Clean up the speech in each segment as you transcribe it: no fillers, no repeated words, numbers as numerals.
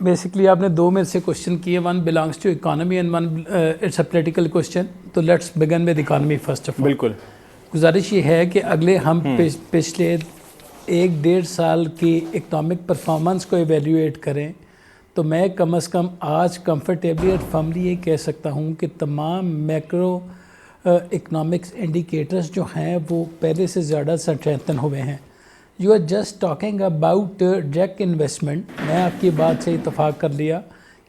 Basically आपने दो में से क्वेश्चन किए, one belongs to economy and one it's a political question. तो let's begin with economy first of all. बिल्कुल। गुजारिश ये है कि अगले हम पिछले 1-1.5 साल की इकोनॉमिक परफॉर्मेंस को एवेल्यूएट करें, तो मैं कम से कम आज कंफर्टेबली और फर्मली ये कह सकता हूँ कि तमाम मैक्रो इकोनॉमिक्स इंडिकेटर्स जो हैं वो पहले से ज़्यादा स्ट्रेंथन हुए हैं। You are just talking about direct investment. मैं आपकी बात से इतफाक़ कर लिया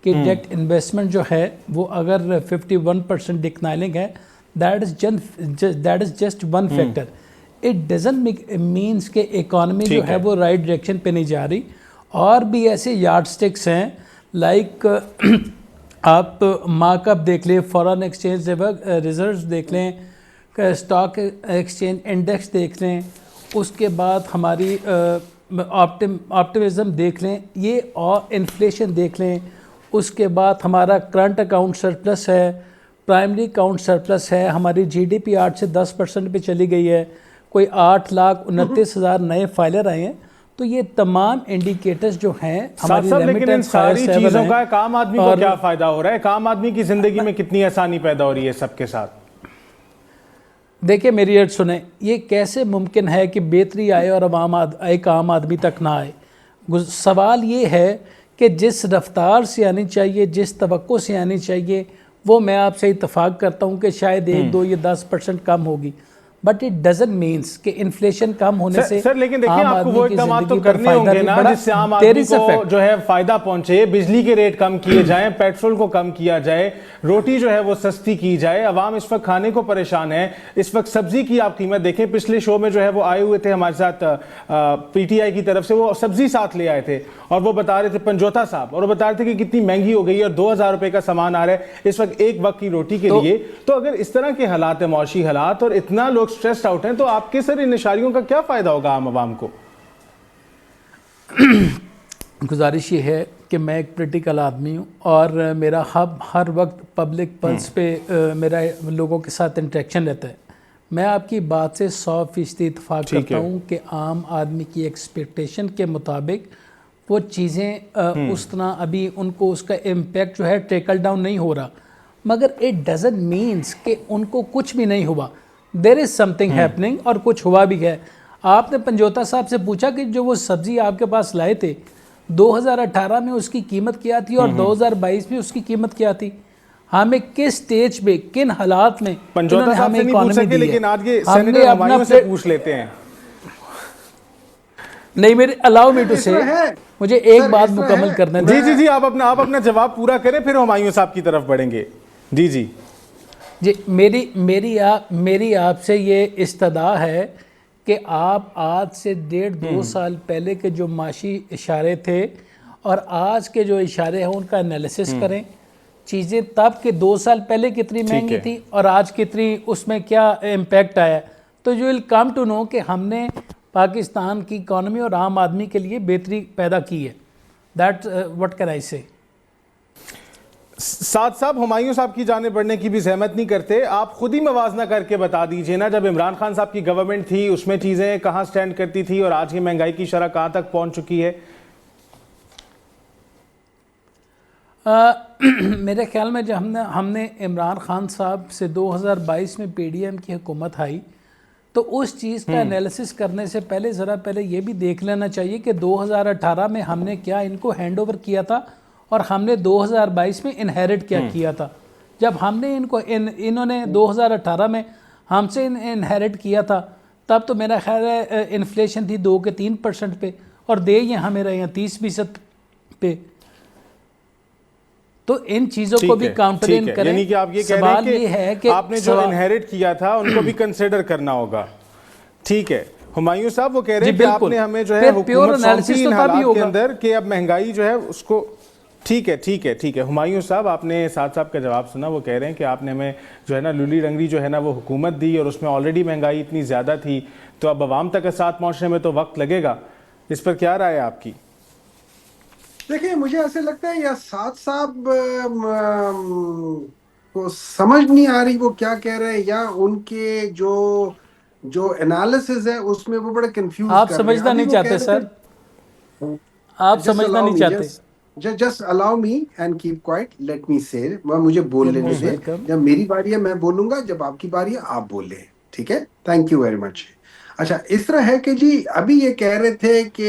कि डायरेक्ट इन्वेस्टमेंट जो है वो अगर 51% डिक्लाइनिंग है, that is just one factor. It doesn't means कि इकॉनमी जो है वो राइट डायरेक्शन पे नहीं जा रही। और भी ऐसे यार्ड स्टिक्स हैं, लाइक आप मार्कअप देख लें, फॉरेन एक्सचेंज रिजर्व्स देख लें, स्टॉक एक्सचेंज इंडेक्स देख लें, उसके बाद हमारी ऑप्टिमिज्म देख लें, ये और इन्फ्लेशन देख लें, उसके बाद हमारा करंट अकाउंट सरप्लस है, प्राइमरी अकाउंट सरप्लस है, हमारी जीडीपी 8 से 10% पे चली गई है, कोई 8,29,000 नए फाइलर आए हैं। तो ये तमाम इंडिकेटर्स जो हैं हमारी लेकिन इन सारी चीज़ों का एक आम आदमी को क्या फ़ायदा हो रहा है? एक आम आदमी की ज़िंदगी में कितनी आसानी पैदा हो रही है सबके साथ? देखिए मेरी अर्ज सुने, ये कैसे मुमकिन है कि बेहतरी आए और एक आम आदमी तक ना आए? सवाल ये है कि जिस रफ्तार से आनी चाहिए, जिस तवक्को से आनी चाहिए, वो मैं आपसे इतफाक़ करता हूँ कि शायद 1-2 या 10% कम होगी, बट इट डजंट मीन्स कि इन्फ्लेशन कम होने से सर लेकिन देखिए आपको वो इकदाम तो करने होंगे ना जिससे आम आदमी को जो है फायदा पहुंचे। बिजली के रेट कम किए जाएं, पेट्रोल को कम किया जाए, रोटी जो है वो सस्ती की जाए। अवाम इस वक्त खाने को परेशान है। इस वक्त सब्जी की आप कीमत देखें, पिछले शो में जो है वो आए हुए थे हमारे साथ पीटीआई की तरफ से, वो सब्जी साथ ले आए थे और वो बता रहे थे, पंजोता साहब, और वो बता रहे थे कि कितनी महंगी हो गई है और 2,000 रुपए का सामान आ रहा है इस वक्त एक वक्त की रोटी के लिए। तो अगर इस तरह के हालात है, मौशी हालात, और इतना लोग स्ट्रेस्ड आउट हैं, तो आपके सर इन इशारियों का क्या फायदा होगा आम आवाम को? गुजारिश ये है कि मैं एक पॉलिटिकल आदमी हूँ और मेरा हर वक्त पब्लिक पल्स पे मेरा लोगों के साथ इंटरेक्शन रहता है। मैं आपकी बात से 100% इत्तेफाक करता हूँ कि आम आदमी की एक्सपेक्टेशन के मुताबिक वो चीज़ें उस तरह अभी उनको उसका इम्पैक्ट जो है ट्रिकल डाउन नहीं हो रहा, मगर इट डजंट मीन्स कि उनको कुछ भी नहीं हुआ। देयर इज़ समथिंग हैपनिंग, और कुछ हुआ भी है। आपने पंजोता साहब से पूछा कि जो वो सब्ज़ी आपके पास लाए थे 2018 में उसकी कीमत क्या थी और 2022 में उसकी कीमत क्या थी? हमें किस स्टेज पे, किन हालात में पंजोता साहब से नहीं पूछ सके, लेकिन आज के सेनेटर हमारे से पूछ लेते हैं। नहीं, मेरे अलाउ मी टू से, मुझे एक बात मुकम्मल करने दें। जी, आप अपना जवाब पूरा करें, फिर हुमायूं साहब की तरफ बढ़ेंगे। जी, मेरी आपसे ये इस्तदा है कि आप आज से 1.5-2 साल पहले के जो माशी इशारे थे और आज के जो इशारे हैं उनका एनालिसिस करें। चीज़ें तब के 2 साल पहले कितनी महंगी थी और आज कितनी, उसमें क्या इम्पैक्ट आया, तो you will come to know कि हमने पाकिस्तान की इकॉनमी और आम आदमी के लिए बेहतरी पैदा की है। दैट व्हाट कैन आई से। साथ साहब हुमायूं साहब की जाने बढ़ने की भी जहमत नहीं करते, आप खुद ही मवाजना करके बता दीजिए ना, जब इमरान खान साहब की गवर्नमेंट थी उसमें चीज़ें कहाँ स्टैंड करती थी और आज की महंगाई की शरह कहाँ तक पहुँच चुकी है? मेरे ख्याल में जब हमने इमरान खान साहब से 2022 में पीडीएम की हुकूमत आई, तो उस चीज़ का एनालिसिस करने से पहले ज़रा पहले ये भी देख लेना चाहिए कि 2018 में हमने क्या इनको हैंड ओवर किया था और हमने 2022 में इनहेरिट क्या किया था। जब हमने इन्होंने 2018 में हमसे इनहेरिट किया था, तब तो मेरा ख्याल है इन्फ्लेशन थी 2 के 3% पे और दे यहाँ मेरा यहाँ 30% पे। तो इन चीज़ों को भी काउंटर इन करें। यानी कि आप ये कह रहे हैं कि आपने जो इनहेरिट किया था उनको भी कंसिडर करना होगा। ठीक है हुमायूं साहब, वो कह रहे हैं कि आपने हमें जो है हुकूमत सौंपी इन हालात के अंदर कि अब महंगाई जो है उसको, ठीक है हुमायूं साहब, आपने साथ साहब का जवाब सुना। वो कह रहे हैं कि आपने हमें जो है ना लूली रंगली जो है ना वो हुकूमत दी और उसमें ऑलरेडी महंगाई इतनी ज़्यादा थी, तो अब आवाम तक साथ पहुँचने में तो वक्त लगेगा। इस पर क्या राय है आपकी? देखिए मुझे ऐसे लगता है या साथ साहब को समझ नहीं आ रही वो क्या कह रहे हैं, या उनके जो एनालिसिस है उसमें वो बड़े कंफ्यूज आप कर रहे हैं। समझना नहीं चाहते सर, आप समझना नहीं चाहते। Just allow me and keep quiet, let me से, मुझे बोल लेने दे। जब मेरी बारी है मैं बोलूंगा, जब आपकी बारी है आप बोले, ठीक है? Thank you very much. अच्छा, इस तरह है कि जी अभी ये कह रहे थे कि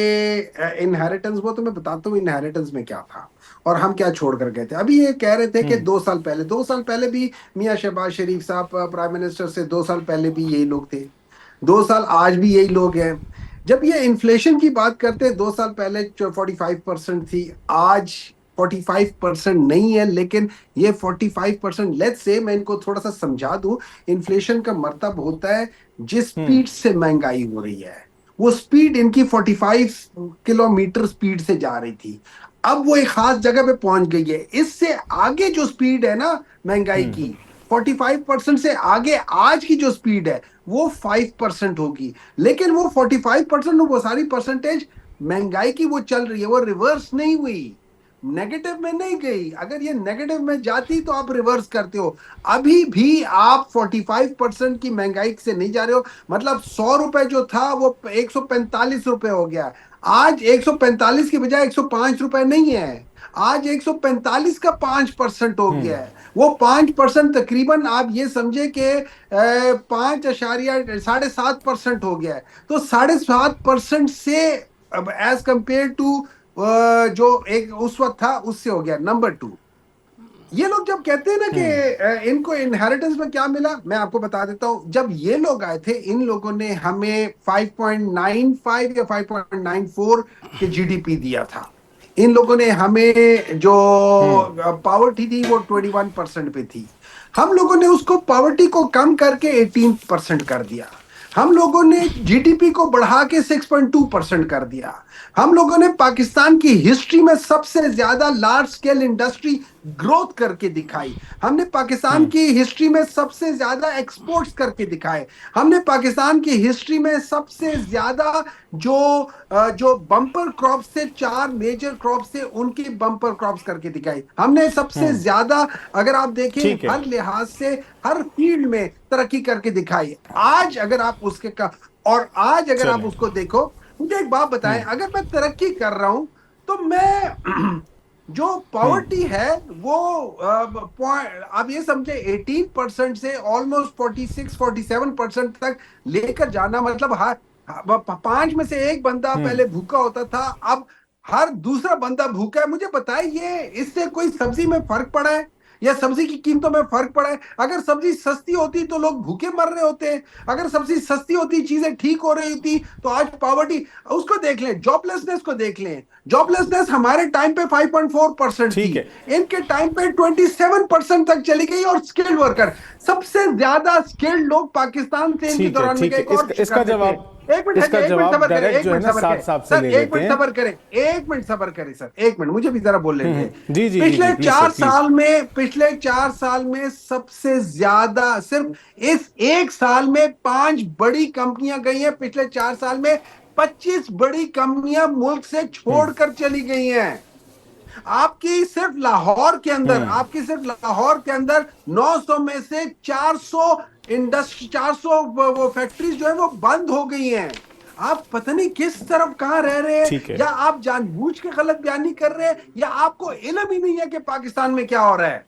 इनहेरिटेंस, वो तो मैं बताता हूँ इनहेरिटेंस में क्या था और हम क्या छोड़ कर गए थे। अभी ये कह रहे थे कि 2 साल पहले भी मियां शहबाज शरीफ साहब प्राइम मिनिस्टर से 2 साल पहले भी यही लोग थे, 2 साल आज भी यही लोग हैं। जब ये इन्फ्लेशन की बात करते हैं, 2 साल पहले 45% थी, आज 45% नहीं है, लेकिन ये 45%, लेट्स से मैं इनको थोड़ा सा समझा दूं, इन्फ्लेशन का मतलब होता है जिस स्पीड से महंगाई हो रही है, वो स्पीड इनकी 45 किलोमीटर स्पीड से जा रही थी, अब वो एक खास जगह पे पहुंच गई है। इससे आगे जो स्पीड है ना महंगाई की, 45% से आगे आज की जो स्पीड है वो 5% होगी, लेकिन वो 45%, वो सारी परसेंटेज महंगाई की वो चल रही है, वो रिवर्स नहीं हुई, नेगेटिव में नहीं गई। अगर ये नेगेटिव में जाती तो आप रिवर्स करते हो। अभी भी आप 45% की महंगाई से नहीं जा रहे हो, मतलब 100 रुपए जो था वो 145 रुपए हो गया। आज 145 की बजाय 105 रुपए नहीं है, आज 145 का 5% हो गया है। वो 5% तकरीबन आप ये समझे कि 5.7% हो गया है। तो 7.5% से अब एज कंपेयर टू जो एक उस वक्त था उससे हो गया। नंबर 2, ये लोग जब कहते हैं ना कि इनको इनहेरिटेंस में क्या मिला, मैं आपको बता देता हूं। जब ये लोग आए थे, इन लोगों ने हमें 5.95 या 5.94 के जीडीपी दिया था। इन लोगों ने हमें जो पावर्टी थी वो 21% पे थी, हम लोगों ने उसको पावर्टी को कम करके 18% कर दिया। हम लोगों ने जीडीपी को बढ़ा के 6.2% कर दिया। हम लोगों ने पाकिस्तान की हिस्ट्री में सबसे ज्यादा लार्ज स्केल इंडस्ट्री ग्रोथ करके दिखाई। हमने पाकिस्तान की हिस्ट्री में सबसे ज्यादा एक्सपोर्ट्स करके दिखाए। हमने पाकिस्तान की हिस्ट्री में सबसे ज्यादा जो बम्पर क्रॉप से 4 मेजर क्रॉप से उनकी बम्पर क्रॉप्स करके दिखाई। हमने सबसे ज्यादा, अगर आप देखें हर लिहाज से, हर फील्ड में तरक्की करके दिखाई। आज अगर आप उसके का, और आज अगर आप उसको देखो, मुझे एक बात बताएं, अगर मैं तरक्की कर रहा हूं तो मैं जो पॉवर्टी है वो आप ये समझे 18% से ऑलमोस्ट 46-47% तक लेकर जाना, मतलब हर 5 में से 1 बंदा पहले भूखा होता था, अब हर दूसरा बंदा भूखा है। मुझे बताइए, इससे कोई सब्जी में फर्क पड़ा है या सब्जी की कीमतों में फर्क पड़ा है? अगर सब्जी सस्ती होती तो लोग भूखे मर रहे होते हैं, अगर सब्जी सस्ती होती, चीजें ठीक हो रही होती, तो आज पॉवर्टी, उसको देख लें, जॉबलेसनेस को देख लें। जॉबलेसनेस हमारे टाइम पे 5.4% थी, इनके टाइम पे 27% तक चली गई। और स्किल्ड वर्कर, सबसे ज्यादा स्किल्ड लोग पाकिस्तान से इनके दौरान में गए। इसका जवाब, एक मिनट सबर करें, एक मिनट सबर करें सर, 1 मिनट मुझे भी जरा बोल लेते हैं। पिछले 4 साल में सबसे ज्यादा, सिर्फ इस 1 साल में 5 बड़ी कंपनियां गई हैं। पिछले 4 साल में 25 बड़ी कंपनियां मुल्क से छोड़कर चली गई हैं। आपकी सिर्फ लाहौर के अंदर 900 में से 400 इंडस्ट्री, 400 वो फैक्ट्रीज जो है वो बंद हो गई हैं। आप पता नहीं किस तरफ कहां रह रहे हैं, या आप जानबूझ के गलत बयानी कर रहे हैं, या आपको इल्म ही नहीं है कि पाकिस्तान में क्या हो रहा है।